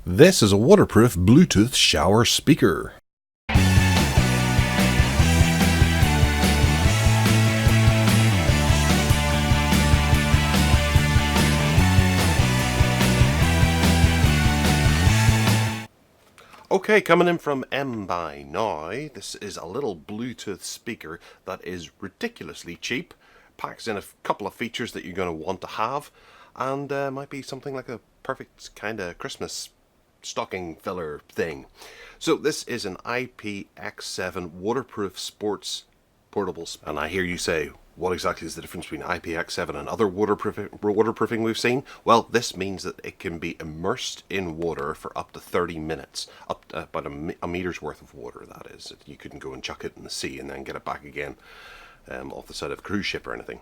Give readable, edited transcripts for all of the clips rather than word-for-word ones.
This is a waterproof Bluetooth shower speaker. Okay, coming in from Mbuynow, this is a little Bluetooth speaker that is ridiculously cheap, packs in a couple of features that you're going to want to have, and might be something like a perfect kind of Christmas stocking filler thing. So this is an IPX7 waterproof sports portable speaker. And I hear you say, what exactly is the difference between IPX7 and other waterproofing we've seen? Well, this means that it can be immersed in water for up to 30 minutes, up to about a meter's worth of water, that is. You couldn't go and chuck it in the sea and then get it back again off the side of a cruise ship or anything.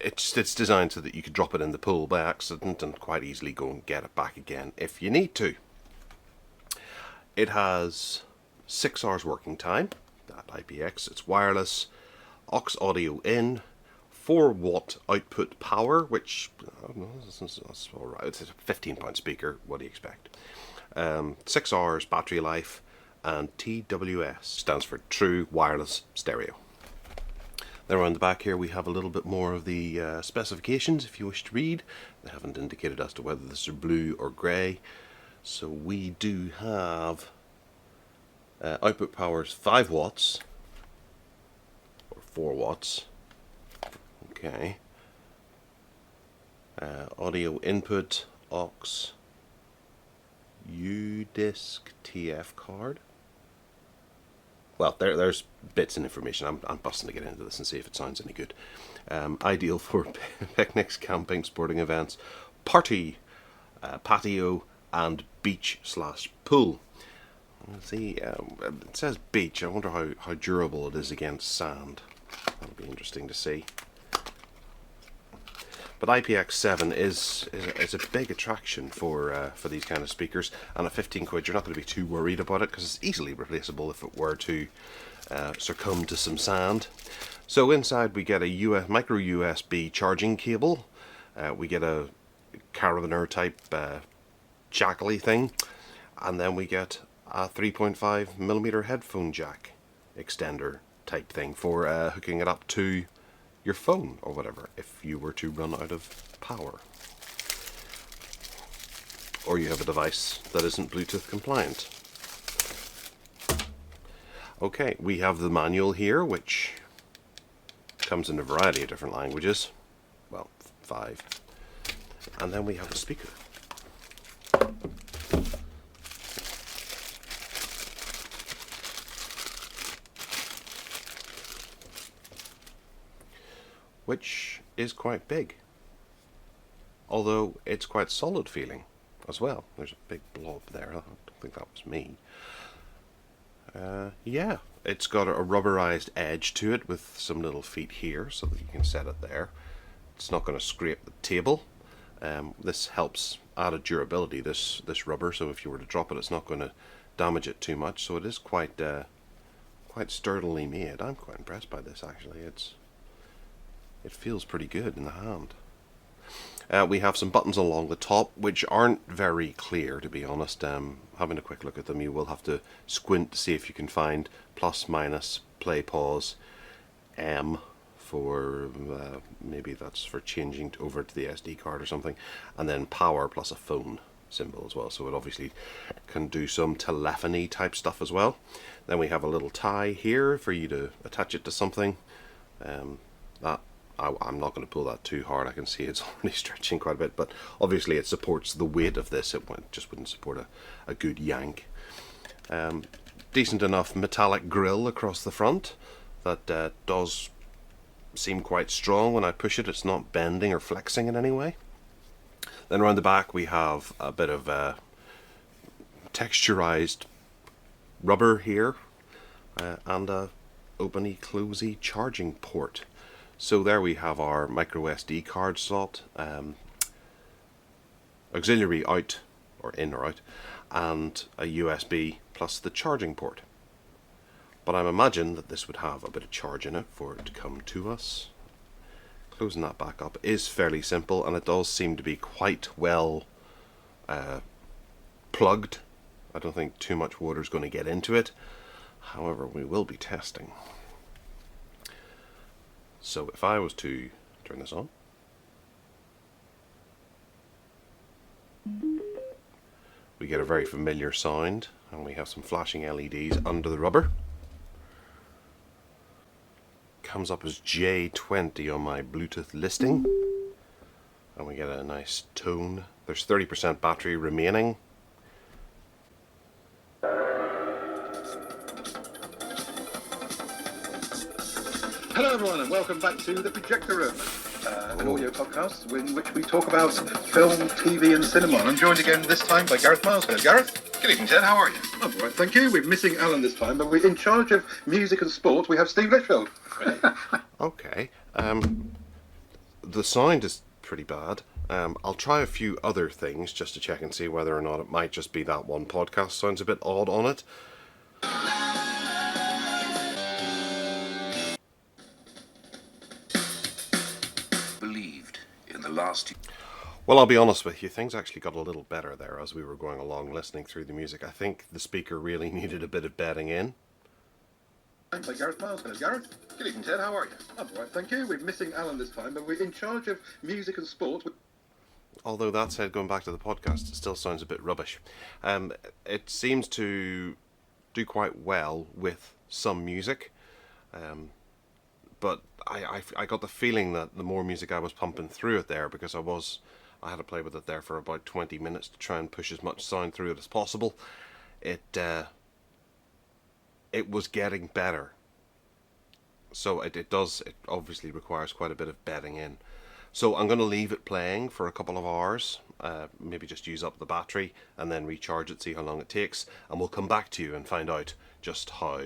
It's designed so that you could drop it in the pool by accident and quite easily go and get it back again if you need to. It has 6 hours working time, that IPX. It's wireless, aux audio in, 4-watt output power, which that's all right. It's a £15 speaker. What do you expect? 6 hours battery life, and TWS stands for True Wireless Stereo. Then around the back here we have a little bit more of the specifications if you wish to read. They haven't indicated as to whether this is blue or grey. So we do have output power is 5 watts or 4 watts. Okay. Audio input, aux, U-disc TF card. Well, there's bits and information. I'm busting to get into this and see if it sounds any good. Ideal for picnics, camping, sporting events, party, patio, and beach/pool. Let's see, it says beach. I wonder how durable it is against sand. That'll be interesting to see. But IPX7 is a big attraction for these kind of speakers, and at 15 quid you're not going to be too worried about it because it's easily replaceable if it were to succumb to some sand. So inside we get a micro USB charging cable, we get a carabiner type jackally thing, and then we get a 3.5mm headphone jack extender type thing for hooking it up to your phone or whatever if you were to run out of power, or you have a device that isn't Bluetooth compliant. Okay, we have the manual here, which comes in a variety of different languages, well, 5, and then we have a speaker. Which is quite big, although it's quite solid feeling as well. There's a big blob there. I don't think that was me. Yeah, it's got a rubberized edge to it with some little feet here so that you can set it there. It's not going to scrape the table. This helps added durability, this rubber, so if you were to drop it, it's not going to damage it too much. So it is quite sturdily made. I'm quite impressed by this, actually. It feels pretty good in the hand. We have some buttons along the top which aren't very clear, to be honest. Having a quick look at them, you will have to squint to see if you can find plus, minus, play, pause, M for maybe that's for changing over to the SD card or something, and then power plus a phone symbol as well. So it obviously can do some telephony type stuff as well. Then we have a little tie here for you to attach it to something. I'm not going to pull that too hard. I can see it's already stretching quite a bit, but obviously it supports the weight of this. It just wouldn't support a good yank. Decent enough metallic grill across the front that does seem quite strong. When I push it, it's not bending or flexing in any way. Then around the back we have a bit of texturized rubber here, and a openy closey charging port. So there we have our micro SD card slot, auxiliary out, or in or out, and a USB plus the charging port. But I imagine that this would have a bit of charge in it for it to come to us. Closing that back up is fairly simple, and it does seem to be quite well plugged. I don't think too much water is going to get into it. However, we will be testing. So if I was to turn this on, we get a very familiar sound, and we have some flashing LEDs under the rubber. Comes up as J20 on my Bluetooth listing, and we get a nice tone. There's 30% battery remaining. Hello everyone and welcome back to The Projector Room, an audio podcast in which we talk about film, TV and cinema. I'm joined again this time by Gareth Miles. Hello Gareth. Good evening, Ted. How are you? I'm all right, thank you. We're missing Alan this time, but we're in charge of music and sport. We have Steve Litchfield. Okay. The sound is pretty bad. I'll try a few other things just to check and see whether or not it might just be that one podcast sounds a bit odd on it. Believed in the last... Well, I'll be honest with you, things actually got a little better there as we were going along listening through the music. I think the speaker really needed a bit of bedding in. By Gareth Miles. Hello Gareth. Good evening, Ted. How are you? I'm all right, thank you. We're missing Alan this time, but we're in charge of music and sport. Although that said, going back to the podcast, it still sounds a bit rubbish. It seems to do quite well with some music, but I got the feeling that the more music I was pumping through it there, because I had to play with it there for about 20 minutes to try and push as much sound through it as possible. It was getting better. So it obviously requires quite a bit of bedding in. So I'm going to leave it playing for a couple of hours, maybe just use up the battery and then recharge it, see how long it takes, and we'll come back to you and find out just how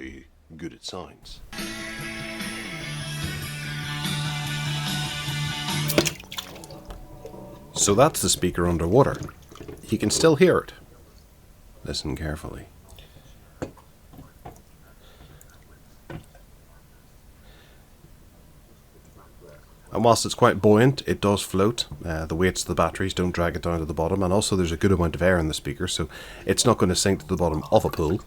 good it sounds. So that's the speaker underwater. You can still hear it. Listen carefully. And whilst it's quite buoyant, it does float. The weights of the batteries don't drag it down to the bottom, and also there's a good amount of air in the speaker, so it's not going to sink to the bottom of a pool.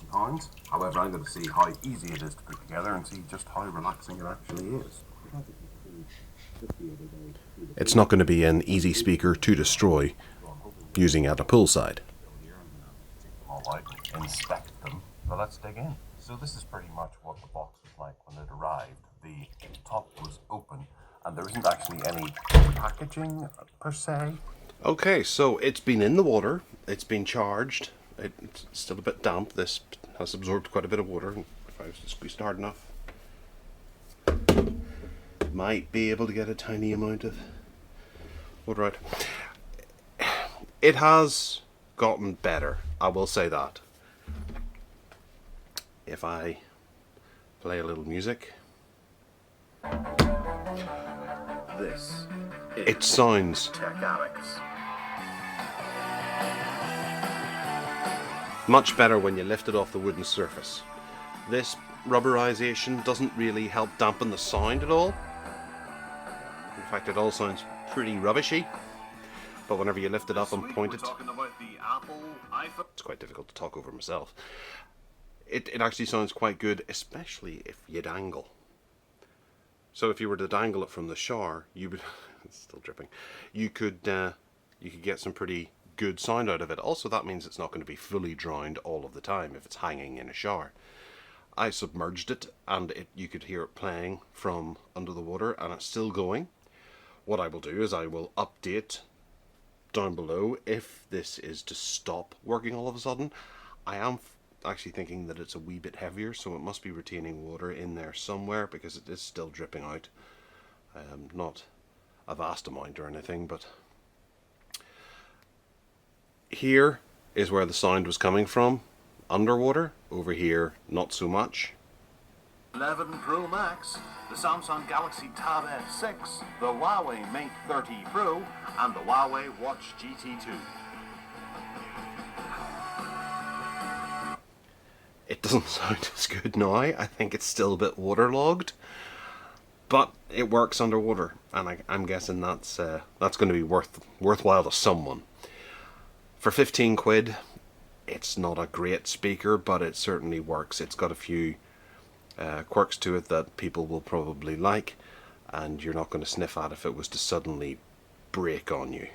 However, I'm going to see how easy it is to put together and see just how relaxing it actually is. It's not going to be an easy speaker to destroy using at a poolside. All right, inspect them. Well, let's dig in. So this is pretty much what the box was like when it arrived. The top was open, and there isn't actually any packaging per se. Okay, so it's been in the water, it's been charged, it's still a bit damp. This has absorbed quite a bit of water. If I was to squeeze it hard enough, might be able to get a tiny amount of water out. It has gotten better, I will say that. If I play a little music, This is it sounds Tech Alex. much better when you lift it off the wooden surface. This rubberization doesn't really help dampen the sound at all. In fact, it all sounds pretty rubbishy. But whenever you lift it up and point it, Talking about the Apple iPhone. it's quite difficult to talk over myself. It actually sounds quite good, especially if you dangle. So if you were to dangle it from the shower, you would it's still dripping. You could get some pretty good sound out of it. Also, that means it's not going to be fully drowned all of the time if it's hanging in a shower. I submerged it, and you could hear it playing from under the water, and it's still going. What I will do is I will update down below if this is to stop working all of a sudden. I am actually thinking that it's a wee bit heavier, so it must be retaining water in there somewhere, because it is still dripping out. Not a vast amount or anything, but here is where the sound was coming from underwater. Over here, not so much. 11 Pro Max, the Samsung Galaxy Tab S6, the Huawei Mate 30 Pro, and the Huawei Watch GT2. It doesn't sound as good now. I think it's still a bit waterlogged, but it works underwater, and I'm guessing that's going to be worthwhile to someone. For 15 quid, It's not a great speaker, but it certainly works. It's got a few quirks to it that people will probably like, and you're not going to sniff at if it was to suddenly break on you.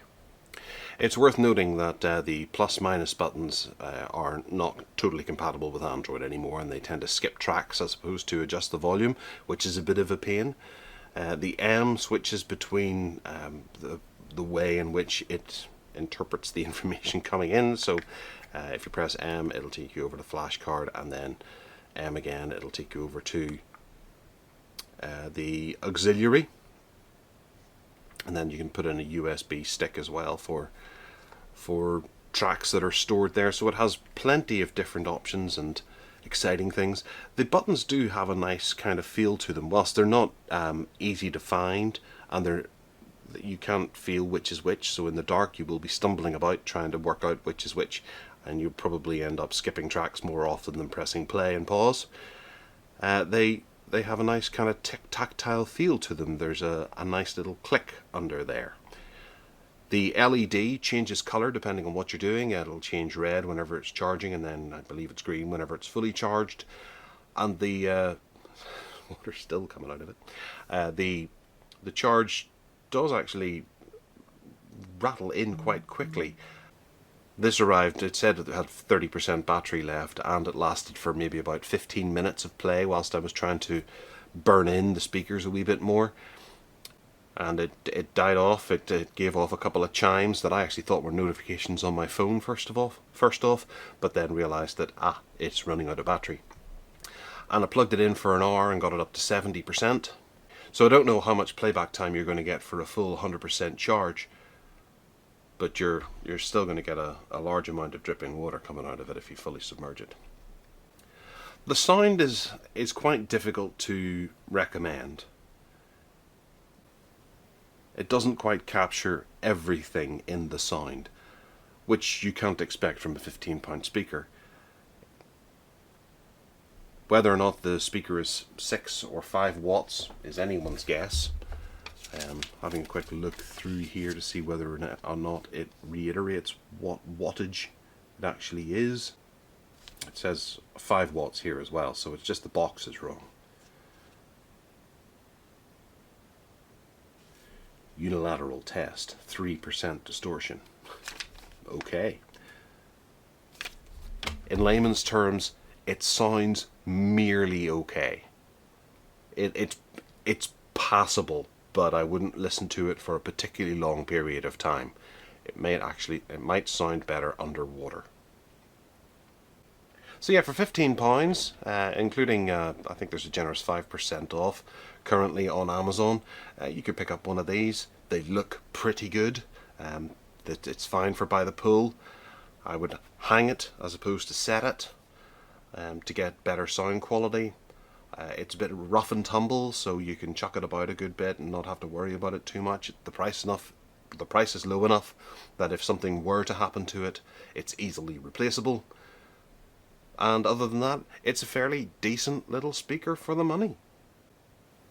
It's worth noting that the plus minus buttons are not totally compatible with Android anymore, and they tend to skip tracks as opposed to adjust the volume, which is a bit of a pain. The M switches between the way in which it interprets the information coming in. So if you press M, it'll take you over to flash card, and then M again, it'll take you over to the auxiliary. And then you can put in a USB stick as well for tracks that are stored there. So it has plenty of different options and exciting things. The buttons do have a nice kind of feel to them. Whilst they're not easy to find, and you can't feel which is which, so in the dark you will be stumbling about trying to work out which is which, and you'll probably end up skipping tracks more often than pressing play and pause. They have a nice kind of tactile feel to them. There's a nice little click under there. The LED changes color depending on what you're doing. It'll change red whenever it's charging, and then I believe it's green whenever it's fully charged. And the water's still coming out of it. The charge does actually rattle in quite quickly. This arrived, it said it had 30% battery left, and it lasted for maybe about 15 minutes of play whilst I was trying to burn in the speakers a wee bit more. And it died off. It gave off a couple of chimes that I actually thought were notifications on my phone first off, but then realised that it's running out of battery. And I plugged it in for an hour and got it up to 70%. So I don't know how much playback time you're going to get for a full 100% charge, but you're still going to get a large amount of dripping water coming out of it if you fully submerge it. The sound is quite difficult to recommend. It doesn't quite capture everything in the sound, which you can't expect from a £15 speaker. Whether or not the speaker is 6 or 5 watts is anyone's guess. Having a quick look through here to see whether or not it reiterates what wattage it actually is. It says 5 watts here as well, so it's just the box is wrong. Unilateral test, 3% distortion. Okay. In layman's terms, it sounds merely okay. It's passable, but I wouldn't listen to it for a particularly long period of time. It might sound better underwater. So yeah, for £15, including I think there's a generous 5% off currently on Amazon, you could pick up one of these. They look pretty good. It's fine for by the pool. I would hang it as opposed to set it to get better sound quality. It's a bit rough and tumble, so you can chuck it about a good bit and not have to worry about it too much. The price is low enough that if something were to happen to it, it's easily replaceable. And other than that, it's a fairly decent little speaker for the money.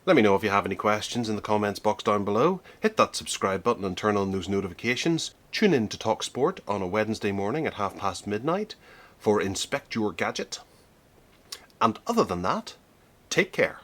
Let me know if you have any questions in the comments box down below. Hit that subscribe button and turn on those notifications. Tune in to Talk Sport on a Wednesday morning at midnight for Inspect Your Gadget. And other than that, take care.